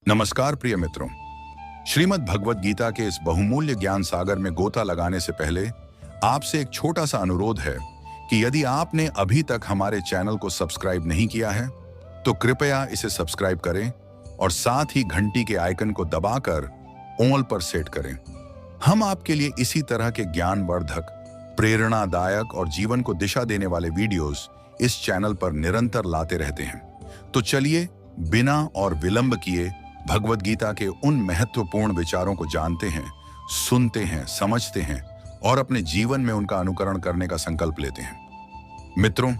नमस्कार प्रिय मित्रों। श्रीमद् भगवत गीता के इस बहुमूल्य ज्ञान सागर में गोता लगाने से पहले आपसे एक छोटा सा अनुरोध है कि यदि आपने अभी तक हमारे चैनल को सब्सक्राइब नहीं किया है तो कृपया इसे सब्सक्राइब करें और साथ ही घंटी के आइकन को दबाकर ऑल पर सेट करें। हम आपके लिए इसी तरह के ज्ञानवर्धक, प्रेरणादायक और जीवन को दिशा देने वाले वीडियोस इस चैनल पर निरंतर लाते रहते हैं। तो चलिए बिना और विलंब किए भगवत गीता के उन महत्वपूर्ण विचारों को जानते हैं, सुनते हैं, समझते हैं और अपने जीवन में उनका अनुकरण करने का संकल्प लेते हैं। मित्रों,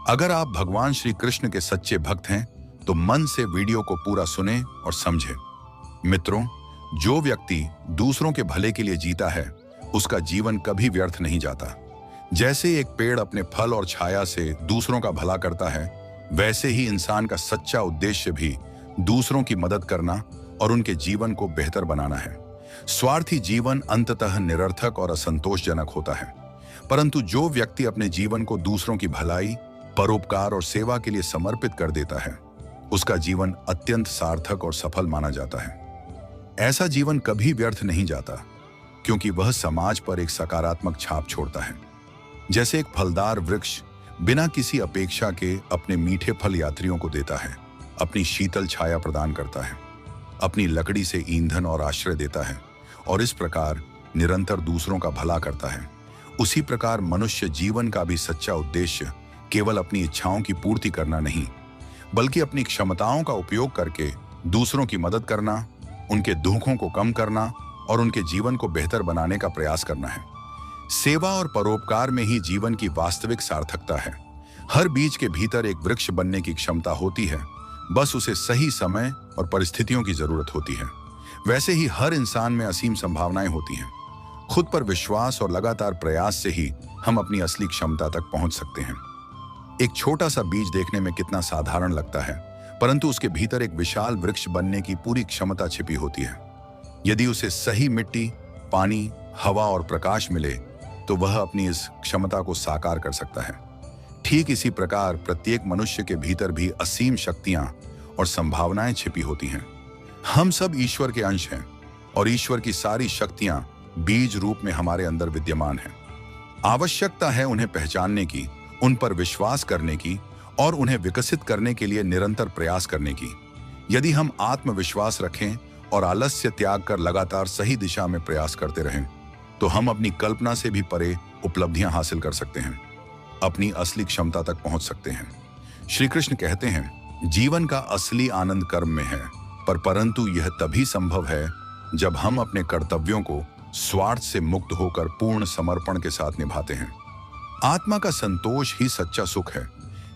अगर आप भगवान श्री कृष्ण के सच्चे भक्त हैं तो मन से वीडियो को पूरा सुनें और समझें। मित्रों, जो व्यक्ति दूसरों के भले के लिए जीता है उसका जीवन कभी व्यर्थ नहीं जाता। जैसे एक पेड़ अपने फल और छाया से दूसरों का भला करता है, वैसे ही इंसान का सच्चा उद्देश्य भी दूसरों की मदद करना और उनके जीवन को बेहतर बनाना है। स्वार्थी जीवन अंततः निरर्थक और असंतोषजनक होता है, परंतु जो व्यक्ति अपने जीवन को दूसरों की भलाई, परोपकार और सेवा के लिए समर्पित कर देता है, उसका जीवन अत्यंत सार्थक और सफल माना जाता है। ऐसा जीवन कभी व्यर्थ नहीं जाता, क्योंकि वह समाज पर एक सकारात्मक छाप छोड़ता है। जैसे एक फलदार वृक्ष बिना किसी अपेक्षा के अपने मीठे फल यात्रियों को देता है, अपनी शीतल छाया प्रदान करता है, अपनी लकड़ी से ईंधन और आश्रय देता है और इस प्रकार निरंतर दूसरों का भला करता है, उसी प्रकार मनुष्य जीवन का भी सच्चा उद्देश्य केवल अपनी इच्छाओं की पूर्ति करना नहीं, बल्कि अपनी क्षमताओं का उपयोग करके दूसरों की मदद करना, उनके दुखों को कम करना और उनके जीवन को बेहतर बनाने का प्रयास करना है। सेवा और परोपकार में ही जीवन की वास्तविक सार्थकता है। हर बीज के भीतर एक वृक्ष बनने की क्षमता होती है, बस उसे सही समय और परिस्थितियों की जरूरत होती है। वैसे ही हर इंसान में असीम संभावनाएं होती हैं। खुद पर विश्वास और लगातार प्रयास से ही हम अपनी असली क्षमता तक पहुंच सकते हैं। एक छोटा सा बीज देखने में कितना साधारण लगता है, परंतु उसके भीतर एक विशाल वृक्ष बनने की पूरी क्षमता छिपी होती है। यदि उसे सही मिट्टी, पानी, हवा और प्रकाश मिले तो वह अपनी इस क्षमता को साकार कर सकता है। ठीक इसी प्रकार प्रत्येक मनुष्य के भीतर भी असीम शक्तियां और संभावनाएं छिपी होती हैं। हम सब ईश्वर के अंश हैं और ईश्वर की सारी शक्तियां बीज रूप में हमारे अंदर विद्यमान हैं। आवश्यकता है उन्हें पहचानने की, उन पर विश्वास करने की और उन्हें विकसित करने के लिए निरंतर प्रयास करने की। यदि हम आत्मविश्वास रखें और आलस्य त्याग कर लगातार सही दिशा में प्रयास करते रहें तो हम अपनी कल्पना से भी परे उपलब्धियां हासिल कर सकते हैं, अपनी असली क्षमता तक पहुंच सकते हैं। श्री कृष्ण कहते हैं, जीवन का असली आनंद कर्म में है, परंतु यह तभी संभव है जब हम अपने कर्तव्यों को स्वार्थ से मुक्त होकर पूर्ण समर्पण के साथ निभाते हैं। आत्मा का संतोष ही सच्चा सुख है।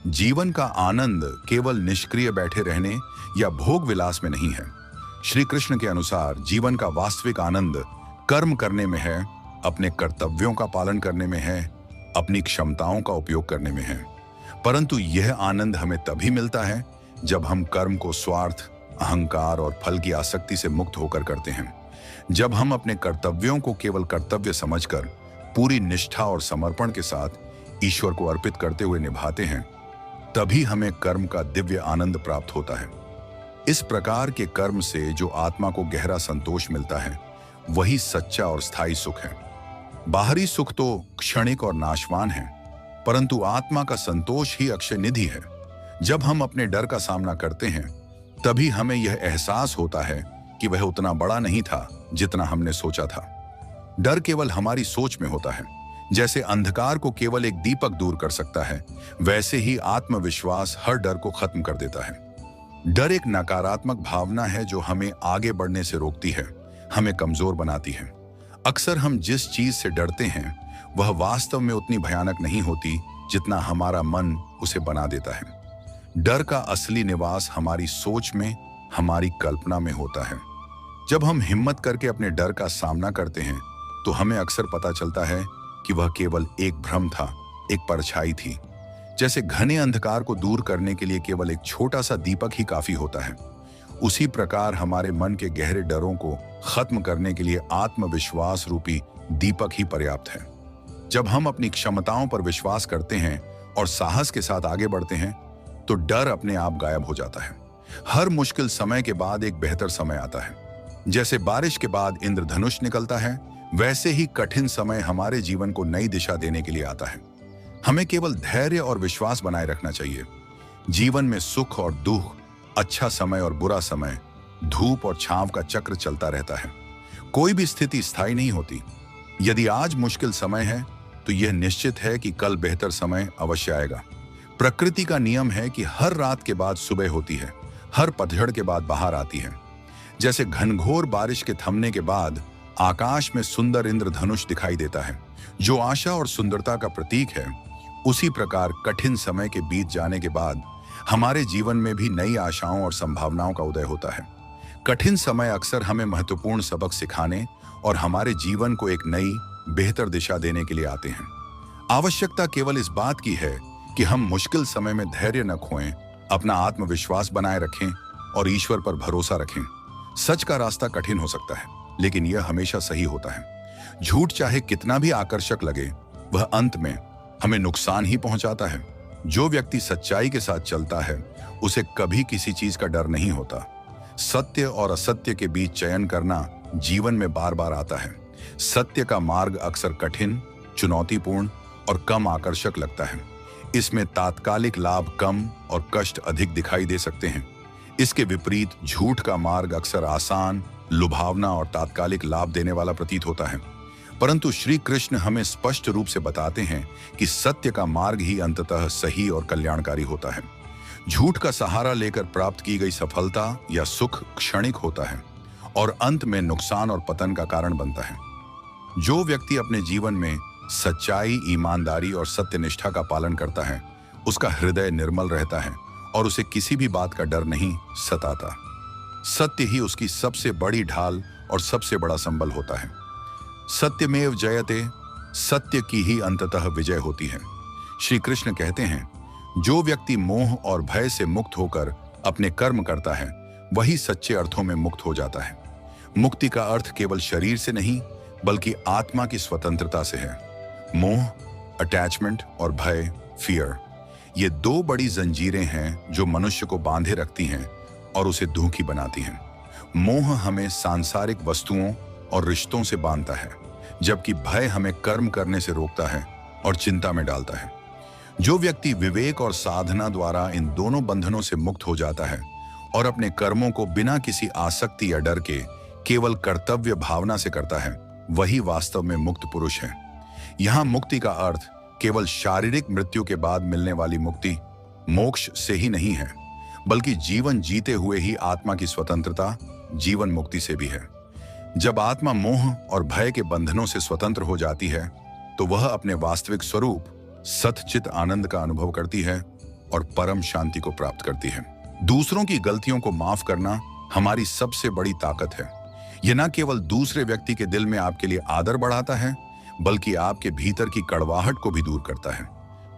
जीवन का आनंद केवल निष्क्रिय बैठे रहने या भोग विलास में नहीं है। श्री कृष्ण के अनुसार जीवन का वास्तविक आनंद कर्म करने में है, अपने कर्तव्यों का पालन करने में है, अपनी क्षमताओं का उपयोग करने में है। परंतु यह आनंद हमें तभी मिलता है जब हम कर्म को स्वार्थ, अहंकार और फल की आसक्ति से मुक्त होकर करते हैं। जब हम अपने कर्तव्यों को केवल कर्तव्य समझकर पूरी निष्ठा और समर्पण के साथ ईश्वर को अर्पित करते हुए निभाते हैं, तभी हमें कर्म का दिव्य आनंद प्राप्त होता है। इस प्रकार के कर्म से जो आत्मा को गहरा संतोष मिलता है, वही सच्चा और स्थायी सुख है। बाहरी सुख तो क्षणिक और नाशवान है, परंतु आत्मा का संतोष ही अक्षय निधि है। जब हम अपने डर का सामना करते हैं तभी हमें यह एहसास होता है कि वह उतना बड़ा नहीं था जितना हमने सोचा था। डर केवल हमारी सोच में होता है। जैसे अंधकार को केवल एक दीपक दूर कर सकता है, वैसे ही आत्मविश्वास हर डर को खत्म कर देता है। डर एक नकारात्मक भावना है जो हमें आगे बढ़ने से रोकती है, हमें कमजोर बनाती है। अक्सर हम जिस चीज से डरते हैं वह वास्तव में उतनी भयानक नहीं होती जितना हमारा मन उसे बना देता है। डर का असली निवास हमारी सोच में, हमारी कल्पना में होता है। जब हम हिम्मत करके अपने डर का सामना करते हैं तो हमें अक्सर पता चलता है कि वह केवल एक भ्रम था, एक परछाई थी। जैसे घने अंधकार को दूर करने के लिए केवल एक छोटा सा दीपक ही काफी होता है, उसी प्रकार हमारे मन के गहरे डरों को खत्म करने के लिए आत्मविश्वास रूपी दीपक ही पर्याप्त है। जब हम अपनी क्षमताओं पर विश्वास करते हैं और साहस के साथ आगे बढ़ते हैं तो डर अपने आप गायब हो जाता है। हर मुश्किल समय के बाद एक बेहतर समय आता है। जैसे बारिश के बाद इंद्रधनुष निकलता है, वैसे ही कठिन समय हमारे जीवन को नई दिशा देने के लिए आता है। हमें केवल धैर्य और विश्वास बनाए रखना चाहिए। जीवन में सुख और दुख, अच्छा समय और बुरा समय, धूप और छांव का चक्र चलता रहता है। कोई भी स्थिति स्थायी नहीं होती। यदि आज मुश्किल समय है तो यह निश्चित है कि कल बेहतर समय अवश्य आएगा। प्रकृति का नियम है कि हर रात के बाद सुबह होती है, हर पतझड़ के बाद बहार आती है। जैसे घनघोर बारिश के थमने के बाद आकाश में सुंदर इंद्रधनुष दिखाई देता है, जो आशा और सुंदरता का प्रतीक है, उसी प्रकार कठिन समय के बीत जाने के बाद हमारे जीवन में भी नई आशाओं और संभावनाओं का उदय होता है। कठिन समय अक्सर हमें महत्वपूर्ण सबक सिखाने और हमारे जीवन को एक नई, बेहतर दिशा देने के लिए आते हैं। आवश्यकता केवल इस बात की है कि हम मुश्किल समय में धैर्य न खोएं, अपना आत्मविश्वास बनाए रखें और ईश्वर पर भरोसा रखें। सच का रास्ता कठिन हो सकता है, लेकिन यह हमेशा सही होता है। झूठ चाहे कितना भी आकर्षक लगे, वह अंत में हमें नुकसान ही पहुंचाता है। जो व्यक्ति सच्चाई के साथ चलता है, उसे कभी किसी चीज का डर नहीं होता। सत्य और असत्य के बीच चयन करना जीवन में बार बार आता है। सत्य का मार्ग अक्सर कठिन, चुनौतीपूर्ण और कम आकर्षक लगता है। इसमें तात्कालिक लाभ कम और कष्ट अधिक दिखाई दे सकते हैं। इसके विपरीत झूठ का मार्ग अक्सर आसान, लुभावना और तात्कालिक लाभ देने वाला प्रतीत होता है। परंतु श्री कृष्ण हमें स्पष्ट रूप से बताते हैं कि सत्य का मार्ग ही अंततः सही और कल्याणकारी होता है। झूठ का सहारा लेकर प्राप्त की गई सफलता या सुख क्षणिक होता है और अंत में नुकसान और पतन का कारण बनता है। जो व्यक्ति अपने जीवन में सच्चाई, ईमानदारी और सत्यनिष्ठा का पालन करता है, उसका हृदय निर्मल रहता है और उसे किसी भी बात का डर नहीं सताता। सत्य ही उसकी सबसे बड़ी ढाल और सबसे बड़ा संबल होता है। सत्यमेव जयते, सत्य की ही अंततः विजय होती है। श्री कृष्ण कहते हैं, जो व्यक्ति मोह और भय से मुक्त होकर अपने कर्म करता है, वही सच्चे अर्थों में मुक्त हो जाता है। मुक्ति का अर्थ केवल शरीर से नहीं, बल्कि आत्मा की स्वतंत्रता से है। मोह, अटैचमेंट और भय, फियर, ये दो बड़ी जंजीरें हैं जो मनुष्य को बांधे रखती हैं और उसे दुखी बनाती हैं। मोह हमें सांसारिक वस्तुओं और रिश्तों से बांधता है, जबकि भय हमें कर्म करने से रोकता है और चिंता में डालता है। जो व्यक्ति विवेक और साधना द्वारा इन दोनों बंधनों से मुक्त हो जाता है और अपने कर्मों को बिना किसी आसक्ति या डर के केवल कर्तव्य भावना से करता है, वही वास्तव में मुक्त पुरुष है। यहाँ मुक्ति का अर्थ केवल शारीरिक मृत्यु के बाद मिलने वाली मुक्ति, मोक्ष से ही नहीं है, बल्कि जीवन जीते हुए ही आत्मा की स्वतंत्रता, जीवन मुक्ति से भी है। जब आत्मा मोह और भय के बंधनों से स्वतंत्र हो जाती है, तो वह अपने वास्तविक स्वरूप सतचित आनंद का अनुभव करती है और परम शांति को प्राप्त करती है। दूसरों की गलतियों को माफ करना हमारी सबसे बड़ी ताकत है। यह न केवल दूसरे व्यक्ति के दिल में आपके लिए आदर बढ़ाता है, बल्कि आपके भीतर की कड़वाहट को भी दूर करता है।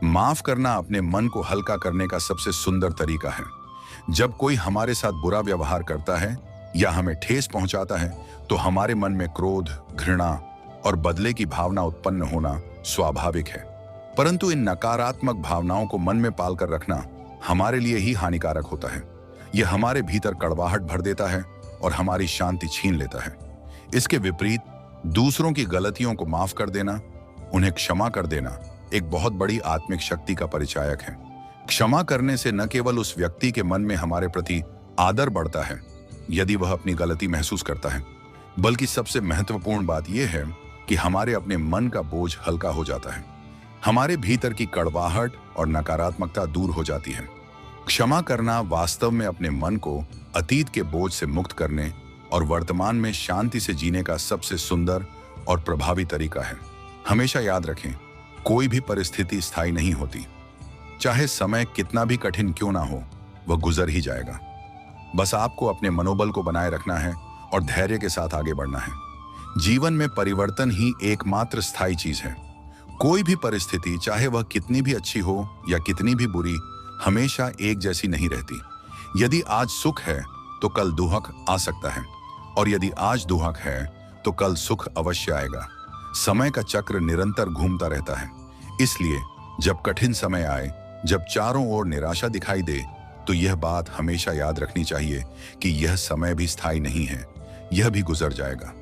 माफ करना अपने मन को हल्का करने का सबसे सुंदर तरीका है। जब कोई हमारे साथ बुरा व्यवहार करता है या हमें ठेस पहुंचाता है, तो हमारे मन में क्रोध, घृणा और बदले की भावना उत्पन्न होना स्वाभाविक है। परंतु इन नकारात्मक भावनाओं को मन में पालकर रखना हमारे लिए ही हानिकारक होता है। यह हमारे भीतर कड़वाहट भर देता है और हमारी शांति छीन लेता है। इसके विपरीत दूसरों की गलतियों को माफ कर देना, उन्हें क्षमा कर देना, एक बहुत बड़ी आत्मिक शक्ति का परिचायक है। क्षमा करने से न केवल उस व्यक्ति के मन में हमारे प्रति आदर बढ़ता है यदि वह अपनी गलती महसूस करता है, बल्कि सबसे महत्वपूर्ण बात यह है कि हमारे अपने मन का बोझ हल्का हो जाता है। हमारे भीतर की कड़वाहट और नकारात्मकता दूर हो जाती है। क्षमा करना वास्तव में अपने मन को अतीत के बोझ से मुक्त करने और वर्तमान में शांति से जीने का सबसे सुंदर और प्रभावी तरीका है। हमेशा याद रखें, कोई भी परिस्थिति स्थायी नहीं होती। चाहे समय कितना भी कठिन क्यों ना हो, वह गुजर ही जाएगा। बस आपको अपने मनोबल को बनाए रखना है और धैर्य के साथ आगे बढ़ना है। जीवन में परिवर्तन ही एकमात्र स्थायी चीज है। कोई भी परिस्थिति, चाहे वह कितनी भी अच्छी हो या कितनी भी बुरी, हमेशा एक जैसी नहीं रहती। यदि आज सुख है तो कल दुख आ सकता है, और यदि आज दुख है तो कल सुख अवश्य आएगा। समय का चक्र निरंतर घूमता रहता है। इसलिए जब कठिन समय आए, जब चारों ओर निराशा दिखाई दे, तो यह बात हमेशा याद रखनी चाहिए कि यह समय भी स्थायी नहीं है, यह भी गुजर जाएगा।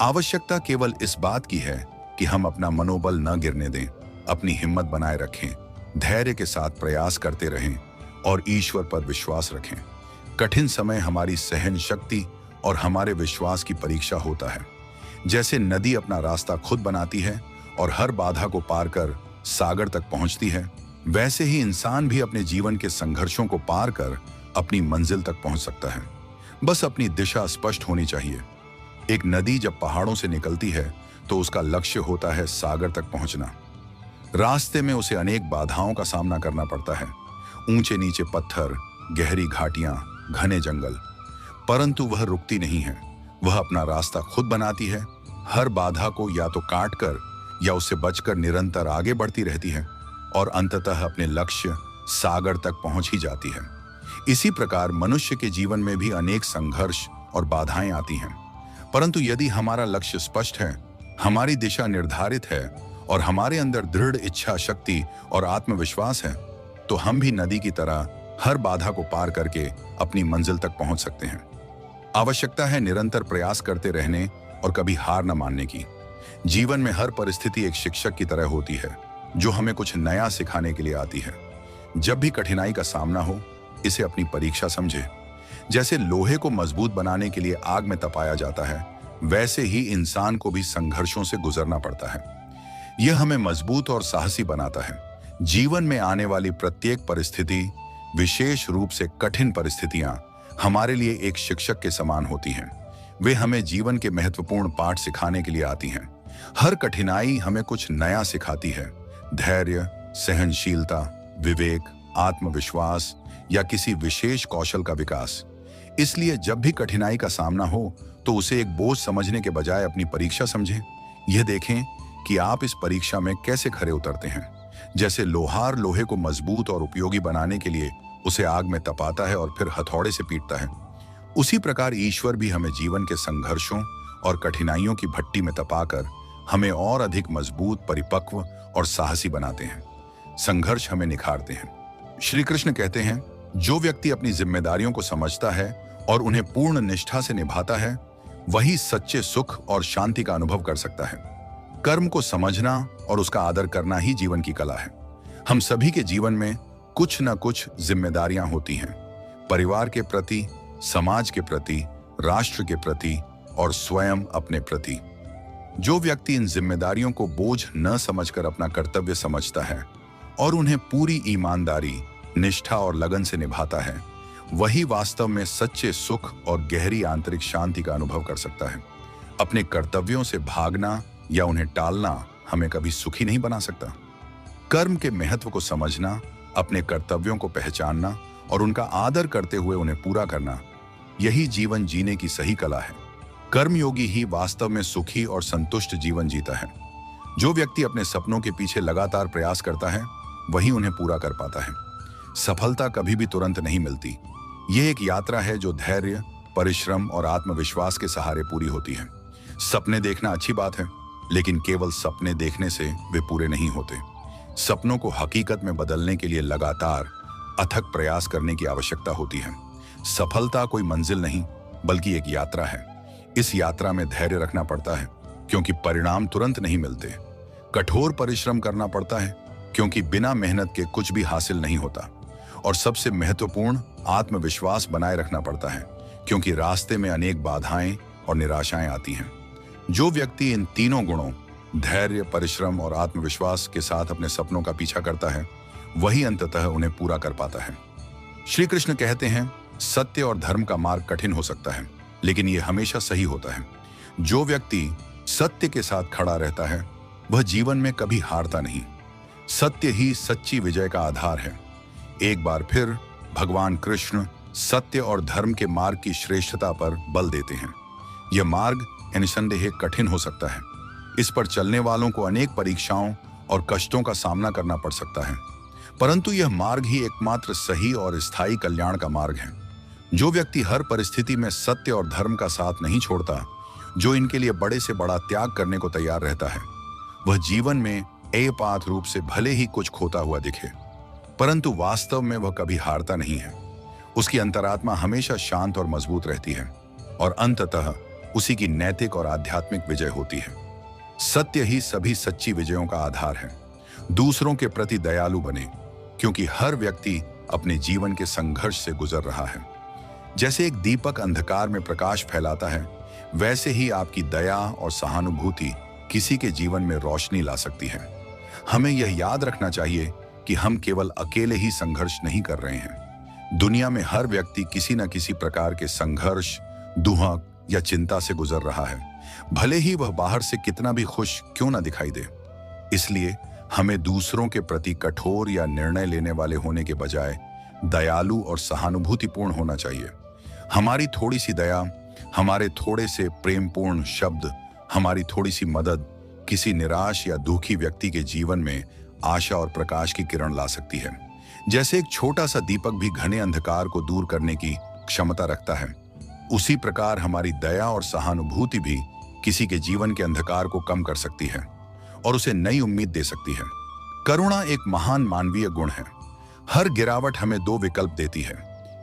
आवश्यकता केवल इस बात की है कि हम अपना मनोबल न गिरने दें, अपनी हिम्मत बनाए रखें, धैर्य के साथ प्रयास करते रहें और ईश्वर पर विश्वास रखें। कठिन समय हमारी सहन शक्ति और हमारे विश्वास की परीक्षा होता है। जैसे नदी अपना रास्ता खुद बनाती है और हर बाधा को पार कर सागर तक पहुंचती है, वैसे ही इंसान भी अपने जीवन के संघर्षों को पार कर अपनी मंजिल तक पहुंच सकता है। बस अपनी दिशा स्पष्ट होनी चाहिए। एक नदी जब पहाड़ों से निकलती है तो उसका लक्ष्य होता है सागर तक पहुंचना। रास्ते में उसे अनेक बाधाओं का सामना करना पड़ता है, ऊंचे नीचे पत्थर, गहरी घाटियां, घने जंगल, परंतु वह रुकती नहीं है। वह अपना रास्ता खुद बनाती है, हर बाधा को या तो काट कर या उससे बचकर निरंतर आगे बढ़ती रहती है और अंततः अपने लक्ष्य सागर तक पहुंच ही जाती है। इसी प्रकार मनुष्य के जीवन में भी अनेक संघर्ष और बाधाएं आती हैं, परंतु यदि हमारा लक्ष्य स्पष्ट है, हमारी दिशा निर्धारित है और हमारे अंदर दृढ़ इच्छा शक्ति और आत्मविश्वास है, तो हम भी नदी की तरह हर बाधा को पार करके अपनी मंजिल तक पहुंच सकते हैं। आवश्यकता है निरंतर प्रयास करते रहने और कभी हार न मानने की। जीवन में हर परिस्थिति एक शिक्षक की तरह होती है, जो हमें कुछ नया सिखाने के लिए आती है। जब भी कठिनाई का सामना हो, इसे अपनी परीक्षा समझे। जैसे लोहे को मजबूत बनाने के लिए आग में तपाया जाता है, वैसे ही इंसान को भी संघर्षों से गुजरना पड़ता है। यह हमें मजबूत और साहसी बनाता है। जीवन में आने वाली प्रत्येक परिस्थिति, विशेष रूप से कठिन परिस्थितियां, हमारे लिए एक शिक्षक के समान होती हैं। वे हमें जीवन के महत्वपूर्ण पाठ सिखाने के लिए आती हैं। हर कठिनाई हमें कुछ नया सिखाती है, धैर्य, सहनशीलता, विवेक, आत्मविश्वास या किसी विशेष कौशल का विकास। इसलिए जब भी कठिनाई का सामना हो तो उसे एक बोझ समझने के बजाय अपनी परीक्षा समझें। यह देखें कि आप इस परीक्षा में कैसे खरे उतरते हैं। जैसे लोहार लोहे को मजबूत और उपयोगी बनाने के लिए उसे आग में तपाता है और फिर हथौड़े से पीटता है, उसी प्रकार ईश्वर भी हमें जीवन के संघर्षों और कठिनाइयों की भट्टी में तपाकर हमें और अधिक मजबूत, परिपक्व और साहसी बनाते हैं। संघर्ष हमें निखारते हैं। श्री कृष्ण कहते हैं, जो व्यक्ति अपनी जिम्मेदारियों को समझता है और उन्हें पूर्ण निष्ठा से निभाता है, वही सच्चे सुख और शांति का अनुभव कर सकता है। कर्म को समझना और उसका आदर करना ही जीवन की कला है। हम सभी के जीवन में कुछ न कुछ जिम्मेदारियां होती हैं, परिवार के प्रति, समाज के प्रति, राष्ट्र के प्रति और स्वयं अपने प्रति। जो व्यक्ति इन जिम्मेदारियों को बोझ न समझकर अपना कर्तव्य समझता है और उन्हें पूरी ईमानदारी, निष्ठा और लगन से निभाता है, वही वास्तव में सच्चे सुख और गहरी आंतरिक शांति का अनुभव कर सकता है। अपने कर्तव्यों से भागना या उन्हें टालना हमें कभी सुखी नहीं बना सकता। कर्म के महत्व को समझना, अपने कर्तव्यों को पहचानना और उनका आदर करते हुए उन्हें पूरा करना, यही जीवन जीने की सही कला है। कर्मयोगी ही वास्तव में सुखी और संतुष्ट जीवन जीता है। जो व्यक्ति अपने सपनों के पीछे लगातार प्रयास करता है, वही उन्हें पूरा कर पाता है। सफलता कभी भी तुरंत नहीं मिलती। यह एक यात्रा है जो धैर्य, परिश्रम और आत्मविश्वास के सहारे पूरी होती है। सपने देखना अच्छी बात है, लेकिन केवल सपने देखने से वे पूरे नहीं होते। सपनों को हकीकत में बदलने के लिए लगातार अथक प्रयास करने की आवश्यकता होती है। सफलता कोई मंजिल नहीं, बल्कि एक यात्रा है। इस यात्रा में धैर्य रखना पड़ता है, क्योंकि परिणाम तुरंत नहीं मिलते। कठोर परिश्रम करना पड़ता है, क्योंकि बिना मेहनत के कुछ भी हासिल नहीं होता। और सबसे महत्वपूर्ण, आत्मविश्वास बनाए रखना पड़ता है, क्योंकि रास्ते में अनेक बाधाएं और निराशाएं आती हैं। जो व्यक्ति इन तीनों गुणों, धैर्य, परिश्रम और आत्मविश्वास के साथ अपने सपनों का पीछा करता है, वही अंततः उन्हें पूरा कर पाता है। श्री कृष्ण कहते हैं, सत्य और धर्म का मार्ग कठिन हो सकता है, लेकिन यह हमेशा सही होता है। जो व्यक्ति सत्य के साथ खड़ा रहता है, वह जीवन में कभी हारता नहीं। सत्य ही सच्ची विजय का आधार है। एक बार फिर भगवान कृष्ण सत्य और धर्म के मार्ग की श्रेष्ठता पर बल देते हैं। यह मार्ग निसंदेह कठिन हो सकता है। इस पर चलने वालों को अनेक परीक्षाओं और कष्टों का सामना करना पड़ सकता है, परंतु यह मार्ग ही एकमात्र सही और स्थायी कल्याण का मार्ग है। जो व्यक्ति हर परिस्थिति में सत्य और धर्म का साथ नहीं छोड़ता, जो इनके लिए बड़े से बड़ा त्याग करने को तैयार रहता है, वह जीवन में एपात रूप से भले ही कुछ खोता हुआ दिखे, परंतु वास्तव में वह कभी हारता नहीं है। उसकी अंतरात्मा हमेशा शांत और मजबूत रहती है और अंततः उसी की नैतिक और आध्यात्मिक विजय होती है। सत्य ही सभी सच्ची विजयों का आधार है। दूसरों के प्रति दयालु बने, क्योंकि हर व्यक्ति अपने जीवन के संघर्ष से गुजर रहा है। जैसे एक दीपक अंधकार में प्रकाश फैलाता है, वैसे ही आपकी दया और सहानुभूति किसी के जीवन में रोशनी ला सकती है। हमें यह याद रखना चाहिए कि हम केवल अकेले ही संघर्ष नहीं कर रहे हैं। दुनिया में हर व्यक्ति किसी न किसी प्रकार के संघर्ष, दुहक या चिंता से गुजर रहा है, भले ही वह बाहर से कितना भी खुश क्यों न दिखाई दे। इसलिए हमें दूसरों के प्रति कठोर या निर्णय लेने वाले होने के बजाय दयालु और सहानुभूतिपूर्ण होना चाहिए। हमारी थोड़ी सी दया, हमारे थोड़े से प्रेमपूर्ण शब्द, हमारी थोड़ी सी मदद किसी निराश या दुखी व्यक्ति के जीवन में आशा और प्रकाश की किरण ला सकती है। जैसे एक छोटा सा दीपक भी घने अंधकार को दूर करने की क्षमता रखता है, उसी प्रकार हमारी दया और सहानुभूति भी किसी के जीवन के अंधकार को कम कर सकती है और उसे नई उम्मीद दे सकती है। करुणा एक महान मानवीय गुण है। हर गिरावट हमें दो विकल्प देती है,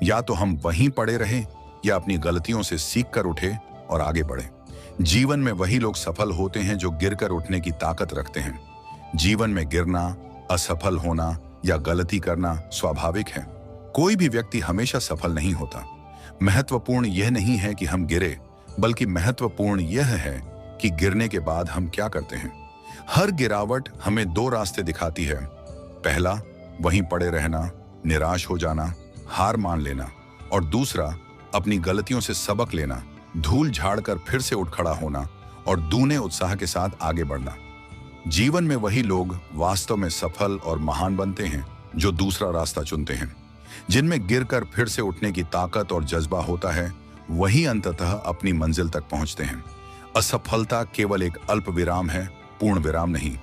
या तो हम वहीं पड़े रहें या अपनी गलतियों से सीख कर उठे और आगे बढ़े। जीवन में वही लोग सफल होते हैं जो गिरकर उठने की ताकत रखते हैं। जीवन में गिरना, असफल होना या गलती करना स्वाभाविक है। कोई भी व्यक्ति हमेशा सफल नहीं होता। महत्वपूर्ण यह नहीं है कि हम गिरे, बल्कि महत्वपूर्ण यह है कि गिरने के बाद हम क्या करते हैं। हर गिरावट हमें दो रास्ते दिखाती है। पहला, वहीं पड़े रहना, निराश हो जाना, हार मान लेना, और दूसरा, अपनी गलतियों से सबक लेना, धूल झाड़कर फिर से उठ खड़ा होना और दूने उत्साह के साथ आगे बढ़ना। जीवन में वही लोग वास्तव में सफल और महान बनते हैं जो दूसरा रास्ता चुनते हैं। जिनमें गिरकर फिर से उठने की ताकत और जज्बा होता है, वही अंततः अपनी मंजिल तक पहुंचते हैं। असफलता केवल एक अल्प विराम है, पूर्ण विराम नहीं।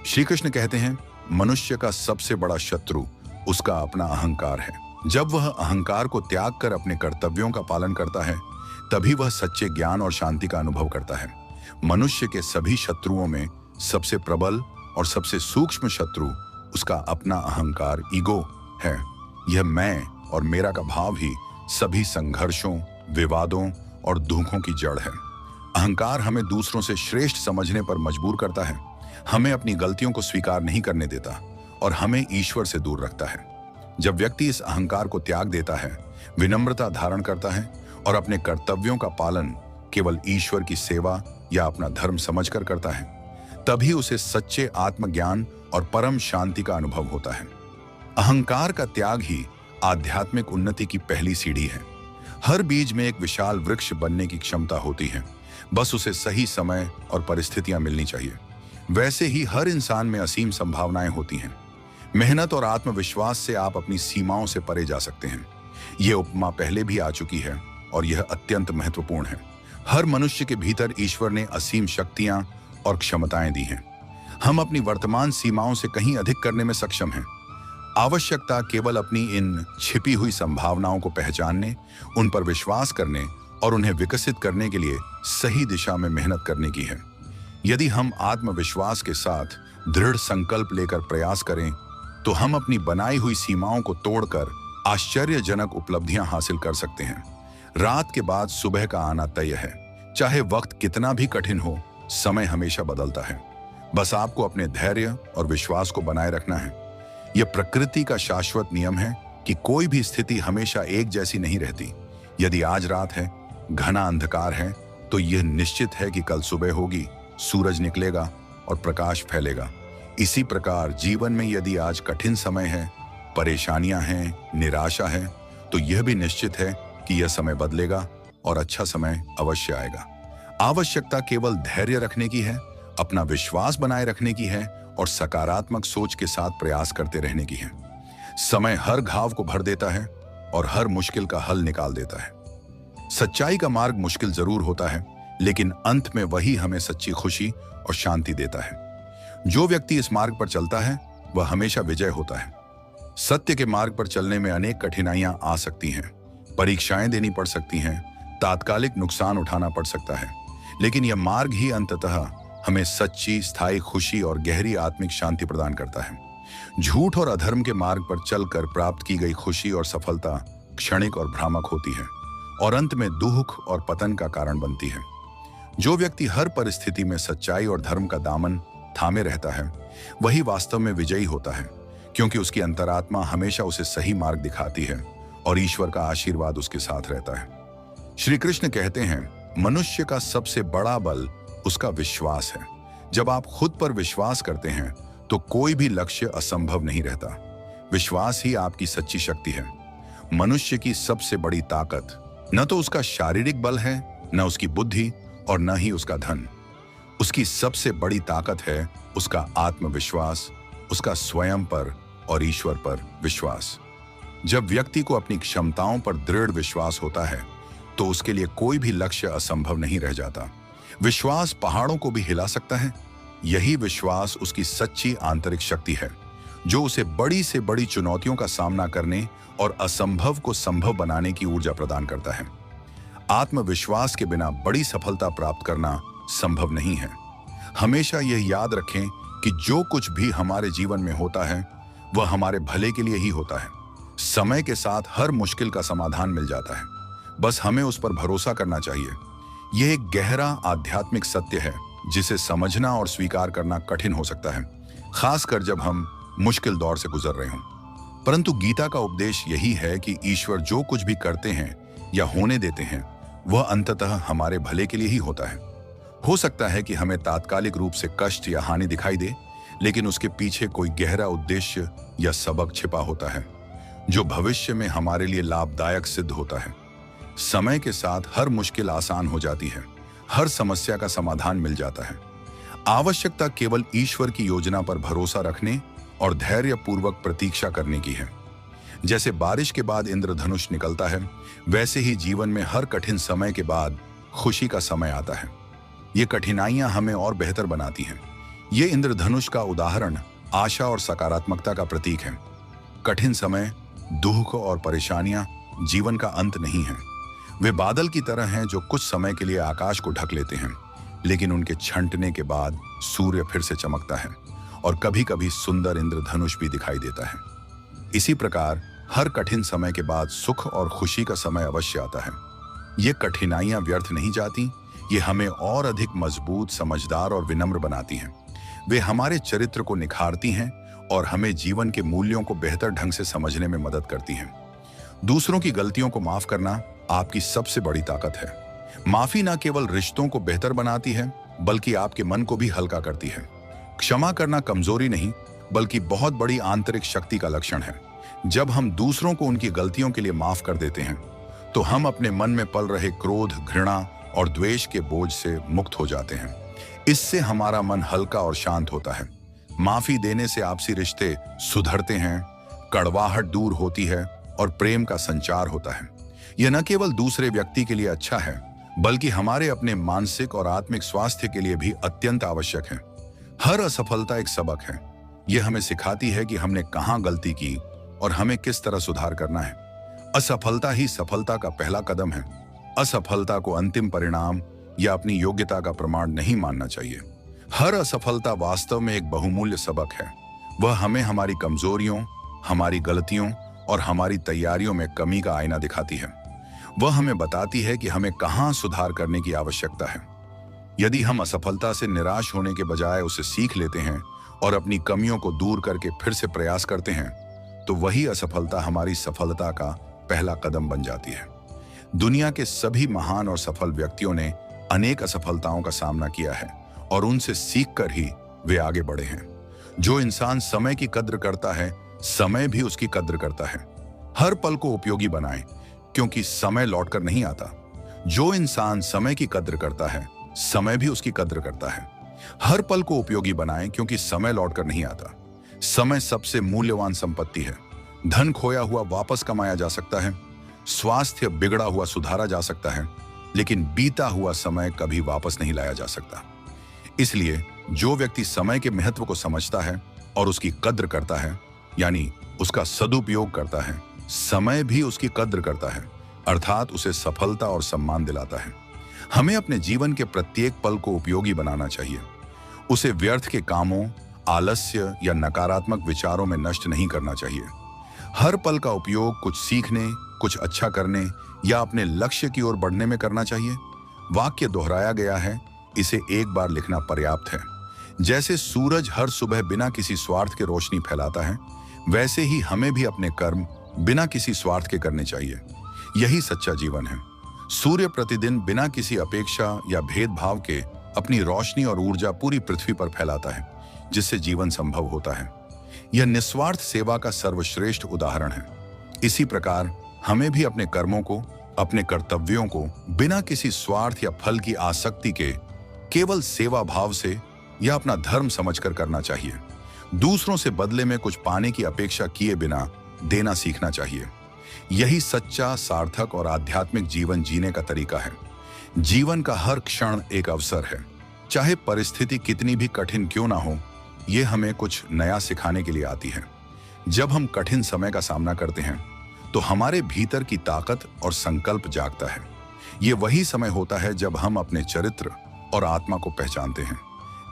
श्री कृष्ण कहते हैं, मनुष्य का सबसे बड़ा शत्रु उसका अपना अहंकार है। जब वह अहंकार को त्याग कर अपने कर्तव्यों का पालन करता है, तभी वह सच्चे ज्ञान और शांति का अनुभव करता है। मनुष्य के सभी शत्रुओं में सबसे प्रबल और सबसे सूक्ष्म शत्रु उसका अपना अहंकार, ईगो है। यह मैं और मेरा का भाव ही सभी संघर्षों, विवादों और दुखों की जड़ है। अहंकार हमें दूसरों से श्रेष्ठ समझने पर मजबूर करता है, हमें अपनी गलतियों को स्वीकार नहीं करने देता और हमें ईश्वर से दूर रखता है। जब व्यक्ति इस अहंकार को त्याग देता है, विनम्रता धारण करता है और अपने कर्तव्यों का पालन केवल ईश्वर की सेवा या अपना धर्म समझकर करता है, तभी उसे सच्चे आत्मज्ञान और परम शांति का अनुभव होता है। अहंकार का त्याग ही आध्यात्मिक उन्नति की पहली सीढ़ी है। हर बीज में एक विशाल वृक्ष बनने की क्षमता होती है, बस उसे सही समय और परिस्थितियां मिलनी चाहिए। वैसे ही हर इंसान में असीम संभावनाएं होती हैं। मेहनत और आत्मविश्वास से आप अपनी सीमाओं से परे जा सकते हैं। यह उपमा पहले भी आ चुकी है और यह अत्यंत महत्वपूर्ण है। हर मनुष्य के भीतर ईश्वर ने असीम शक्तियां और क्षमताएं दी हैं। हम अपनी वर्तमान सीमाओं से कहीं अधिक करने में सक्षम हैं। आवश्यकता केवल अपनी इन छिपी हुई संभावनाओं को पहचानने, उन पर विश्वास करने और उन्हें विकसित करने के लिए सही दिशा में मेहनत करने की है। यदि हम आत्मविश्वास के साथ दृढ़ संकल्प लेकर प्रयास करें, तो हम अपनी बनाई हुई सीमाओं को तोड़कर आश्चर्यजनक उपलब्धियां हासिल कर सकते हैं। रात के बाद सुबह का आना तय है। चाहे वक्त कितना भी कठिन हो, समय हमेशा बदलता है। बस आपको अपने धैर्य और विश्वास को बनाए रखना है। यह प्रकृति का शाश्वत नियम है कि कोई भी स्थिति हमेशा एक जैसी नहीं रहती। यदि आज रात है, घना अंधकार है, तो यह निश्चित है कि कल सुबह होगी, सूरज निकलेगा और प्रकाश फैलेगा। इसी प्रकार जीवन में यदि आज कठिन समय है, परेशानियां हैं, निराशा है, तो यह भी निश्चित है कि यह समय बदलेगा और अच्छा समय अवश्य आएगा। आवश्यकता केवल धैर्य रखने की है, अपना विश्वास बनाए रखने की है और सकारात्मक सोच के साथ प्रयास करते रहने की है। समय हर घाव को भर देता है और हर मुश्किल का हल निकाल देता है। सच्चाई का मार्ग मुश्किल जरूर होता है, लेकिन अंत में वही हमें सच्ची खुशी और शांति देता है। जो व्यक्ति इस मार्ग पर चलता है, वह हमेशा विजय होता है। सत्य के मार्ग पर चलने में अनेक कठिनाइयां आ सकती हैं, परीक्षाएं देनी पड़ सकती हैं, तात्कालिक नुकसान उठाना पड़ सकता है, लेकिन यह मार्ग ही अंततः हमें सच्ची, स्थायी खुशी और गहरी आत्मिक शांति प्रदान करता है। झूठ और अधर्म के मार्ग पर चलकर प्राप्त की गई खुशी और सफलता क्षणिक और भ्रामक होती है और अंत में दुख और पतन का कारण बनती है। जो व्यक्ति हर परिस्थिति में सच्चाई और धर्म का दामन थामे रहता है वही वास्तव में विजयी होता है, क्योंकि उसकी अंतरात्मा हमेशा उसे सही मार्ग दिखाती है और ईश्वर का आशीर्वाद उसके साथ रहता है। श्री कृष्ण कहते हैं, मनुष्य का सबसे बड़ा बल उसका विश्वास है। जब आप खुद पर विश्वास करते हैं तो कोई भी लक्ष्य असंभव नहीं रहता। विश्वास ही आपकी सच्ची शक्ति है। मनुष्य की सबसे बड़ी ताकत न तो उसका शारीरिक बल है, न उसकी बुद्धि और न ही उसका धन। उसकी सबसे बड़ी ताकत है उसका आत्मविश्वास, उसका स्वयं पर और ईश्वर पर विश्वास। जब व्यक्ति को अपनी क्षमताओं पर दृढ़ विश्वास होता है तो उसके लिए कोई भी लक्ष्य असंभव नहीं रह जाता। विश्वास पहाड़ों को भी हिला सकता है। यही विश्वास उसकी सच्ची आंतरिक शक्ति है, जो उसे बड़ी से बड़ी चुनौतियों का सामना करने और असंभव को संभव बनाने की ऊर्जा प्रदान करता है। आत्मविश्वास के बिना बड़ी सफलता प्राप्त करना संभव नहीं है। हमेशा यह याद रखें कि जो कुछ भी हमारे जीवन में होता है वह हमारे भले के लिए ही होता है। समय के साथ हर मुश्किल का समाधान मिल जाता है, बस हमें उस पर भरोसा करना चाहिए। यह एक गहरा आध्यात्मिक सत्य है जिसे समझना और स्वीकार करना कठिन हो सकता है, खासकर जब हम मुश्किल दौर से गुजर रहे हों। परंतु गीता का उपदेश यही है कि ईश्वर जो कुछ भी करते हैं या होने देते हैं वह अंततः हमारे भले के लिए ही होता है। हो सकता है कि हमें तात्कालिक रूप से कष्ट या हानि दिखाई दे, लेकिन उसके पीछे कोई गहरा उद्देश्य या सबक छिपा होता है जो भविष्य में हमारे लिए लाभदायक सिद्ध होता है। समय के साथ हर मुश्किल आसान हो जाती है, हर समस्या का समाधान मिल जाता है। आवश्यकता केवल ईश्वर की योजना पर भरोसा रखने और धैर्यपूर्वक प्रतीक्षा करने की है। जैसे बारिश के बाद इंद्रधनुष निकलता है, वैसे ही जीवन में हर कठिन समय के बाद खुशी का समय आता है। ये कठिनाइयां हमें और बेहतर बनाती हैं। ये इंद्रधनुष का उदाहरण आशा और सकारात्मकता का प्रतीक है। कठिन समय, दुख और परेशानियां जीवन का अंत नहीं है। वे बादल की तरह हैं जो कुछ समय के लिए आकाश को ढक लेते हैं, लेकिन उनके छंटने के बाद सूर्य फिर से चमकता है और कभी-कभी सुंदर इंद्रधनुष भी दिखाई देता है। इसी प्रकार हर कठिन समय के बाद सुख और खुशी का समय अवश्य आता है। ये कठिनाइयां व्यर्थ नहीं जाती, ये हमें और अधिक मजबूत, समझदार और विनम्र बनाती हैं। वे हमारे चरित्र को निखारती हैं और हमें जीवन के मूल्यों को बेहतर ढंग से समझने में मदद करती हैं। दूसरों की गलतियों को माफ करना आपकी सबसे बड़ी ताकत है। माफी न केवल रिश्तों को बेहतर बनाती है, बल्कि आपके मन को भी हल्का करती है। क्षमा करना कमजोरी नहीं, बल्कि बहुत बड़ी आंतरिक शक्ति का लक्षण है। जब हम दूसरों को उनकी गलतियों के लिए माफ कर देते हैं तो हम अपने मन में पल रहे क्रोध, घृणा और द्वेष के बोझ से मुक्त हो जाते हैं। इससे हमारा मन हल्का और शांत होता है। माफी देने से आपसी रिश्ते सुधरते हैं, कड़वाहट दूर होती है और प्रेम का संचार होता है। यह न केवल दूसरे व्यक्ति के लिए अच्छा है, बल्कि हमारे अपने मानसिक और आत्मिक स्वास्थ्य के लिए भी अत्यंत आवश्यक है। हर असफलता एक सबक है। यह हमें सिखाती है कि हमने कहाँ गलती की और हमें किस तरह सुधार करना है। असफलता ही सफलता का पहला कदम है। असफलता को अंतिम परिणाम या अपनी योग्यता का प्रमाण नहीं मानना चाहिए। हर असफलता वास्तव में एक बहुमूल्य सबक है। वह हमें हमारी कमजोरियों, हमारी गलतियों और हमारी तैयारियों में कमी का आईना दिखाती है। वह हमें बताती है कि हमें कहाँ सुधार करने की आवश्यकता है। यदि हम असफलता से निराश होने के बजाय उसे सीख लेते हैं और अपनी कमियों को दूर करके फिर से प्रयास करते हैं, तो वही असफलता हमारी सफलता का पहला कदम बन जाती है। दुनिया के सभी महान और सफल व्यक्तियों ने अनेक असफलताओं का सामना किया है और उनसे सीखकर ही वे आगे बढ़े हैं। जो इंसान समय की कद्र करता है, समय भी उसकी कद्र करता है। हर पल को उपयोगी बनाएं, क्योंकि समय लौटकर नहीं आता। जो इंसान समय की कद्र करता है, समय भी उसकी कद्र करता है। हर पल को उपयोगी बनाएं, क्योंकि समय लौटकर नहीं आता। समय सबसे मूल्यवान संपत्ति है। धन खोया हुआ वापस कमाया जा सकता है, स्वास्थ्य बिगड़ा हुआ सुधारा जा सकता है, लेकिन बीता हुआ समय कभी वापस नहीं लाया जा सकता। इसलिए जो व्यक्ति समय के महत्व को समझता है और उसकी कद्र करता है, यानी उसका सदुपयोग करता है, समय भी उसकी कद्र करता है, अर्थात उसे सफलता और सम्मान दिलाता है। हमें अपने जीवन के प्रत्येक पल को उपयोगी बनाना चाहिए। उसे व्यर्थ के कामों, आलस्य या नकारात्मक विचारों में नष्ट नहीं करना चाहिए। हर पल का उपयोग कुछ सीखने, कुछ अच्छा करने या अपने लक्ष्य की ओर बढ़ने में करना चाहिए। वाक्य दोहराया गया है, इसे एक बार लिखना पर्याप्त है। जैसे सूरज हर सुबह बिना किसी स्वार्थ के रोशनी फैलाता है, वैसे ही हमें भी अपने कर्म बिना किसी स्वार्थ के करने चाहिए। यही सच्चा जीवन है। सूर्य प्रतिदिन बिना किसी अपेक्षा या भेदभाव के अपनी रोशनी और ऊर्जा पूरी पृथ्वी पर फैलाता है, जिससे जीवन संभव होता है। यह निस्वार्थ सेवा का सर्वश्रेष्ठ उदाहरण है। इसी प्रकार हमें भी अपने कर्मों को, अपने कर्तव्यों को बिना किसी स्वार्थ या फल की आसक्ति के केवल सेवा भाव से या अपना धर्म समझकर करना चाहिए। दूसरों से बदले में कुछ पाने की अपेक्षा किए बिना देना सीखना चाहिए। यही सच्चा, सार्थक और आध्यात्मिक जीवन जीने का तरीका है। जीवन का हर क्षण एक अवसर है। चाहे परिस्थिति कितनी भी कठिन क्यों ना हो, ये हमें कुछ नया सिखाने के लिए आती है। जब हम कठिन समय का सामना करते हैं तो हमारे भीतर की ताकत और संकल्प जागता है। ये वही समय होता है जब हम अपने चरित्र और आत्मा को पहचानते हैं।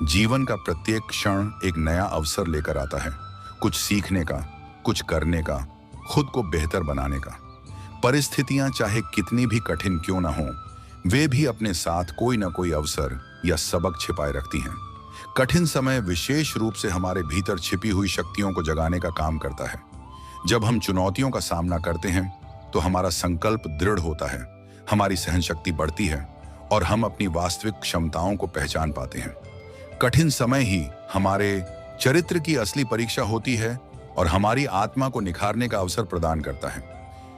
जीवन का प्रत्येक क्षण एक नया अवसर लेकर आता है, कुछ सीखने का, कुछ करने का, खुद को बेहतर बनाने का। परिस्थितियां चाहे कितनी भी कठिन क्यों ना हो, वे भी अपने साथ कोई ना कोई अवसर या सबक छिपाए रखती हैं। कठिन समय विशेष रूप से हमारे भीतर छिपी हुई शक्तियों को जगाने का काम करता है। जब हम चुनौतियों का सामना करते हैं तो हमारा संकल्प दृढ़ होता है, हमारी सहनशक्ति बढ़ती है और हम अपनी वास्तविक क्षमताओं को पहचान पाते हैं। कठिन समय ही हमारे चरित्र की असली परीक्षा होती है और हमारी आत्मा को निखारने का अवसर प्रदान करता है।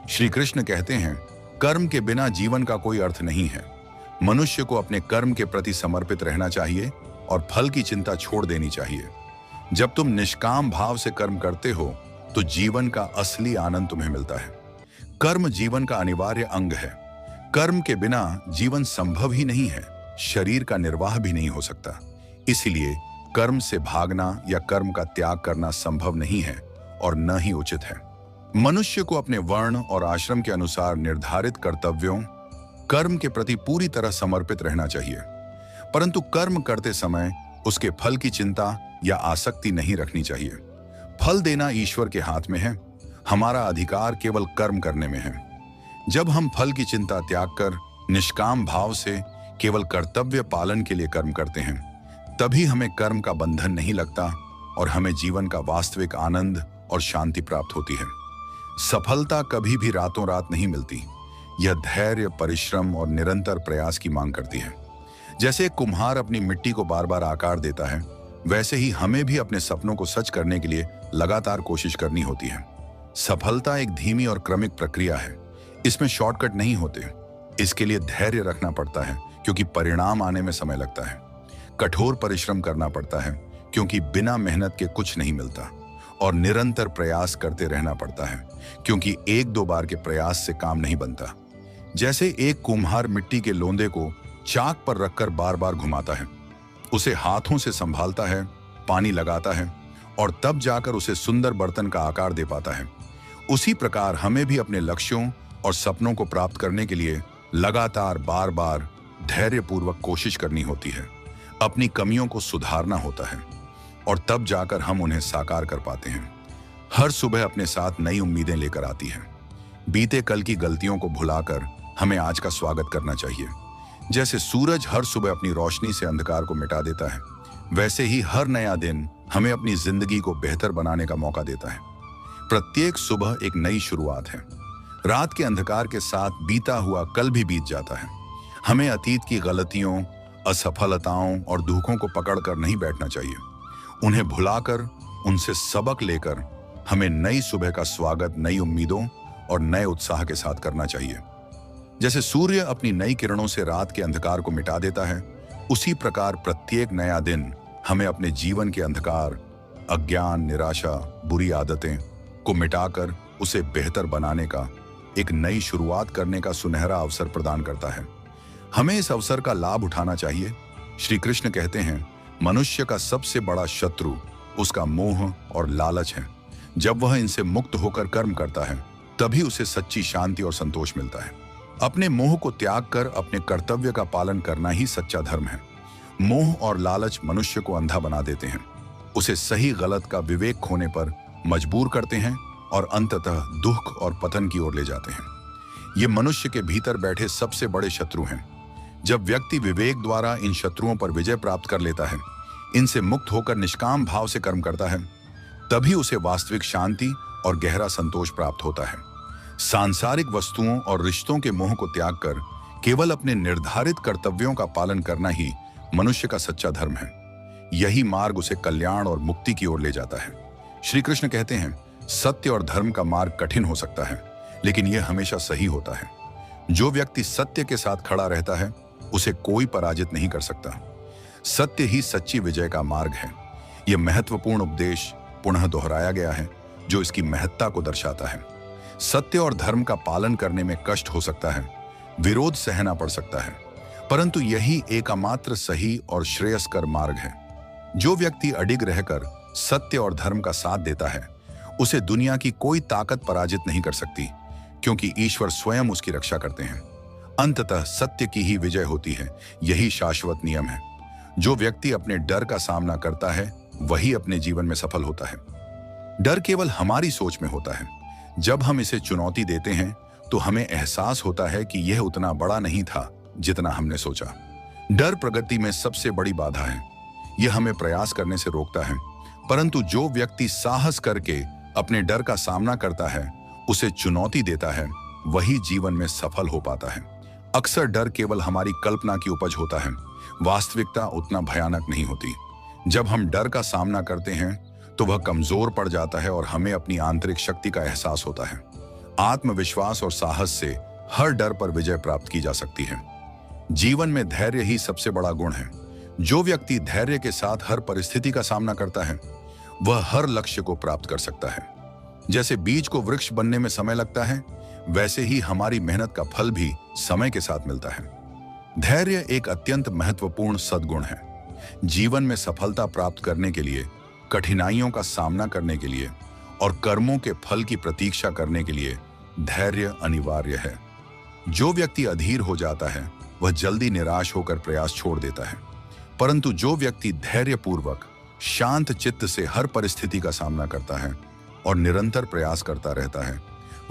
श्री कृष्ण कहते हैं, कर्म के बिना जीवन का कोई अर्थ नहीं है। मनुष्य को अपने कर्म के प्रति समर्पित रहना चाहिए और फल की चिंता छोड़ देनी चाहिए। जब तुम निष्काम भाव से कर्म करते हो तो जीवन का असली आनंद तुम्हें मिलता है। कर्म जीवन का अनिवार्य अंग है। कर्म के बिना जीवन संभव ही नहीं है, शरीर का निर्वाह भी नहीं हो सकता। इसलिए कर्म से भागना या कर्म का त्याग करना संभव नहीं है और न ही उचित है। मनुष्य को अपने वर्ण और आश्रम के अनुसार निर्धारित कर्तव्यों, कर्म के प्रति पूरी तरह समर्पित रहना चाहिए, परंतु कर्म करते समय उसके फल की चिंता या आसक्ति नहीं रखनी चाहिए। फल देना ईश्वर के हाथ में है, हमारा अधिकार केवल कर्म करने में है। जब हम फल की चिंता त्याग कर निष्काम भाव से केवल कर्तव्य पालन के लिए कर्म करते हैं, तभी हमें कर्म का बंधन नहीं लगता और हमें जीवन का वास्तविक आनंद और शांति प्राप्त होती है। सफलता कभी भी रातों रात नहीं मिलती। यह धैर्य, परिश्रम और निरंतर प्रयास की मांग करती है। जैसे एक कुम्हार अपनी मिट्टी को बार बार आकार देता है, वैसे ही हमें भी अपने सपनों को सच करने के लिए लगातार कोशिश करनी होती है। सफलता एक धीमी और क्रमिक प्रक्रिया है। इसमें शॉर्टकट नहीं होते। इसके लिए धैर्य रखना पड़ता है क्योंकि परिणाम आने में समय लगता है। कठोर परिश्रम करना पड़ता है क्योंकि बिना मेहनत के कुछ नहीं मिलता। और निरंतर प्रयास करते रहना पड़ता है क्योंकि एक दो बार के प्रयास से काम नहीं बनता। जैसे एक कुम्हार मिट्टी के लोंदे को चाक पर रखकर बार बार घुमाता है, उसे हाथों से संभालता है, पानी लगाता है और तब जाकर उसे सुंदर बर्तन का आकार दे पाता है। उसी प्रकार हमें भी अपने लक्ष्यों और सपनों को प्राप्त करने के लिए लगातार बार बार धैर्यपूर्वक कोशिश करनी होती है। अपनी कमियों को सुधारना होता है और तब जाकर हम उन्हें साकार कर पाते हैं। हर सुबह अपने साथ नई उम्मीदें लेकर आती है। बीते कल की गलतियों को भुलाकर हमें आज का स्वागत करना चाहिए। जैसे सूरज हर सुबह अपनी रोशनी से अंधकार को मिटा देता है, वैसे ही हर नया दिन हमें अपनी जिंदगी को बेहतर बनाने का मौका देता है। प्रत्येक सुबह एक नई शुरुआत है। रात के अंधकार के साथ बीता हुआ कल भी बीत जाता है। हमें अतीत की गलतियों, असफलताओं और दुखों को पकड़कर नहीं बैठना चाहिए। उन्हें भुलाकर, उनसे सबक लेकर हमें नई सुबह का स्वागत नई उम्मीदों और नए उत्साह के साथ करना चाहिए। जैसे सूर्य अपनी नई किरणों से रात के अंधकार को मिटा देता है, उसी प्रकार प्रत्येक नया दिन हमें अपने जीवन के अंधकार, अज्ञान, निराशा, बुरी आदतें को मिटाकर उसे बेहतर बनाने का, एक नई शुरुआत करने का सुनहरा अवसर प्रदान करता है। हमें इस अवसर का लाभ उठाना चाहिए। श्री कृष्ण कहते हैं, मनुष्य का सबसे बड़ा शत्रु उसका मोह और लालच है। जब वह इनसे मुक्त होकर कर्म करता है, तभी उसे सच्ची शांति और संतोष मिलता है। अपने मोह को त्याग कर अपने कर्तव्य का पालन करना ही सच्चा धर्म है। मोह और लालच मनुष्य को अंधा बना देते हैं, उसे सही गलत का विवेक खोने पर मजबूर करते हैं और अंततः दुख और पतन की ओर ले जाते हैं। ये मनुष्य के भीतर बैठे सबसे बड़े शत्रु हैं। जब व्यक्ति विवेक द्वारा इन शत्रुओं पर विजय प्राप्त कर लेता है, इनसे मुक्त होकर निष्काम भाव से कर्म करता है, तभी उसे वास्तविक शांति और गहरा संतोष प्राप्त होता है। सांसारिक वस्तुओं और रिश्तों के मोह को त्याग कर केवल अपने निर्धारित कर्तव्यों का पालन करना ही मनुष्य का सच्चा धर्म है। यही मार्ग उसे कल्याण और मुक्ति की ओर ले जाता है। श्री कृष्ण कहते हैं, सत्य और धर्म का मार्ग कठिन हो सकता है, लेकिन यह हमेशा सही होता है। जो व्यक्ति सत्य के साथ खड़ा रहता है, उसे कोई पराजित नहीं कर सकता। सत्य ही सच्ची विजय का मार्ग है। यह महत्वपूर्ण उपदेश पुनः दोहराया गया है, जो इसकी महत्ता को दर्शाता है। सत्य और धर्म का पालन करने में कष्ट हो सकता है, विरोध सहना पड़ सकता है, परंतु यही एकमात्र सही और श्रेयस्कर मार्ग है। जो व्यक्ति अडिग रहकर सत्य और धर्म का साथ देता है, उसे दुनिया की कोई ताकत पराजित नहीं कर सकती, क्योंकि ईश्वर स्वयं उसकी रक्षा करते हैं। अंततः सत्य की ही विजय होती है। यही शाश्वत नियम है। जो व्यक्ति अपने डर का सामना करता है, वही अपने जीवन में सफल होता है। डर केवल हमारी सोच में होता है। जब हम इसे चुनौती देते हैं, तो हमें एहसास होता है कि यह उतना बड़ा नहीं था जितना हमने सोचा। डर प्रगति में सबसे बड़ी बाधा है। यह हमें प्रयास करने से रोकता है, परंतु जो व्यक्ति साहस करके अपने डर का सामना करता है, उसे चुनौती देता है, वही जीवन में सफल हो पाता है। अक्सर डर केवल हमारी कल्पना की उपज होता है। वास्तविकता उतना भयानक नहीं होती। जब हम डर का सामना करते हैं, तो वह कमजोर पड़ जाता है और हमें अपनी आंतरिक शक्ति का एहसास होता है। आत्मविश्वास और साहस से हर डर पर विजय प्राप्त की जा सकती है। जीवन में धैर्य ही सबसे बड़ा गुण है। जो व्यक्ति धैर्य के साथ हर परिस्थिति का सामना करता है, वह हर लक्ष्य को प्राप्त कर सकता है। जैसे बीज को वृक्ष बनने में समय लगता है, वैसे ही हमारी मेहनत का फल भी समय के साथ मिलता है। धैर्य एक अत्यंत महत्वपूर्ण सद्गुण है। जीवन में सफलता प्राप्त करने के लिए, कठिनाइयों का सामना करने के लिए और कर्मों के फल की प्रतीक्षा करने के लिए धैर्य अनिवार्य है। जो व्यक्ति अधीर हो जाता है, वह जल्दी निराश होकर प्रयास छोड़ देता है, परंतु जो व्यक्ति धैर्यपूर्वक शांत चित्त से हर परिस्थिति का सामना करता है और निरंतर प्रयास करता रहता है,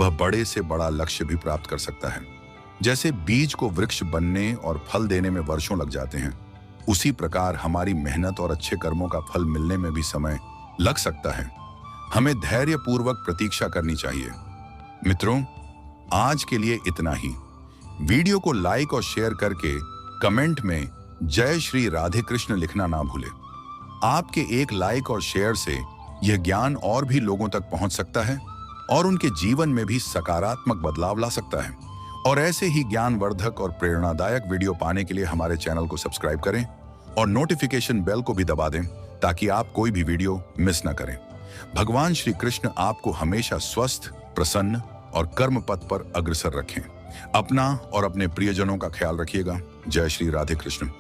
वह बड़े से बड़ा लक्ष्य भी प्राप्त कर सकता है। जैसे बीज को वृक्ष बनने और फल देने में वर्षों लग जाते हैं, उसी प्रकार हमारी मेहनत और अच्छे कर्मों का फल मिलने में भी समय लग सकता है। हमें धैर्यपूर्वक प्रतीक्षा करनी चाहिए। मित्रों, आज के लिए इतना ही। वीडियो को लाइक और शेयर करके कमेंट में जय श्री राधे कृष्ण लिखना ना भूलें। आपके एक लाइक और शेयर से यह ज्ञान और भी लोगों तक पहुंच सकता है और उनके जीवन में भी सकारात्मक बदलाव ला सकता है। और ऐसे ही ज्ञानवर्धक और प्रेरणादायक वीडियो पाने के लिए हमारे चैनल को सब्सक्राइब करें और नोटिफिकेशन बेल को भी दबा दें, ताकि आप कोई भी वीडियो मिस ना करें। भगवान श्री कृष्ण आपको हमेशा स्वस्थ, प्रसन्न और कर्म पथ पर अग्रसर रखें। अपना और अपने प्रियजनों का ख्याल रखिएगा। जय श्री राधे कृष्ण।